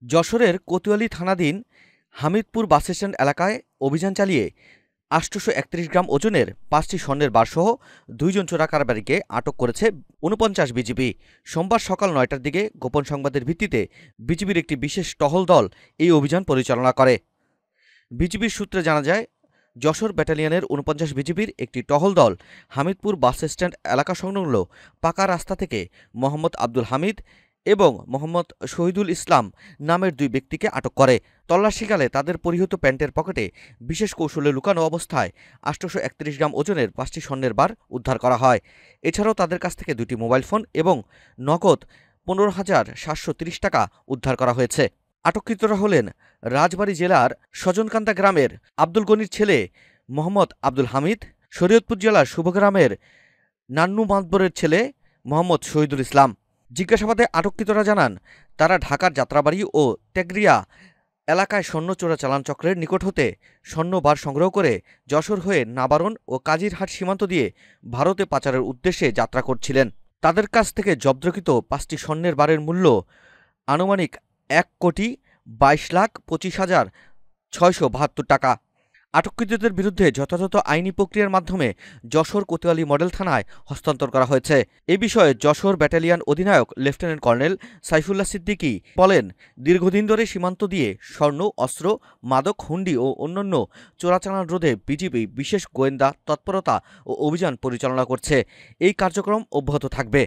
যশোরের কোতোয়ালি থানাধীন হামিদপুর বাসস্ট্যান্ড এলাকায় অভিযান চালিয়ে ৮৩১ গ্রাম ওজনের ৫টি স্বর্ণের বারসহ ২ জন চোরা কারবারিকে আটক করেছে ৪৯ বিজিবি। সোমবার সকাল ৯টার দিকে গোপন সংবাদের ভিত্তিতে বিজিবির একটি বিশেষ টহল দল এই অভিযান পরিচালনা করে। বিজিবির সূত্রে জানা যায়, যশোর ব্যাটালিয়নের ৪৯ বিজিবির একটি টহল দল হামিদপুর বাসস্ট্যান্ড এলাকা সংলগ্ন পাকা রাস্তা থেকে মোহাম্মদ আব্দুল হামিদ এবং মোহাম্মদ শহীদুল ইসলাম নামের ২ ব্যক্তিকে আটক করে। তল্লাশিকালে তাদের পরিহিত প্যান্টের পকেটে বিশেষ কৌশলে লুকানো অবস্থায় ৮৩১ গ্রাম ওজনের ৫টি স্বর্ণের বার উদ্ধার করা হয়। এছাড়াও তাদের কাছ থেকে ২টি মোবাইল ফোন এবং নগদ ১৫,৭৩০ টাকা উদ্ধার করা হয়েছে। আটককৃতরা হলেন রাজবাড়ী জেলার সজনকান্দা গ্রামের আব্দুল গনির ছেলে মোহাম্মদ আব্দুল হামিদ, শরীয়তপুর জেলার শুভগ্রামের নান্নু মাতবরের ছেলে মোহাম্মদ শহীদুল ইসলাম। জিজ্ঞাসাবাদে আটককৃতরা জানান, তারা ঢাকার যাত্রাবাড়ি ও তেগরিয়া এলাকায় স্বর্ণ চোরাচালান চক্রের নিকট হতে স্বর্ণ বার সংগ্রহ করে যশোর হয়ে নাবারণ ও কাজিরহাট সীমান্ত দিয়ে ভারতে পাচারের উদ্দেশ্যে যাত্রা করছিলেন। তাদের কাছ থেকে জব্দকৃত ৫টি স্বর্ণের বারের মূল্য আনুমানিক ১,২২,২৫,৬৭২ টাকা। আটককৃতদের বিরুদ্ধে যথাযথ আইনি প্রক্রিয়ার মাধ্যমে যশোর কোতোয়ালি মডেল থানায় হস্তান্তর করা হয়েছে। এ বিষয়ে যশোর ব্যাটালিয়ন অধিনায়ক লেফটেন্যান্ট কর্নেল সাইফুল্লাহ সিদ্দিকী বলেন, দীর্ঘদিন ধরে সীমান্ত দিয়ে স্বর্ণ, অস্ত্র, মাদক, হুন্ডি ও অন্যান্য চোরাচালান রোধে বিজিবি বিশেষ গোয়েন্দা তৎপরতা ও অভিযান পরিচালনা করছে। এই কার্যক্রম অব্যাহত থাকবে।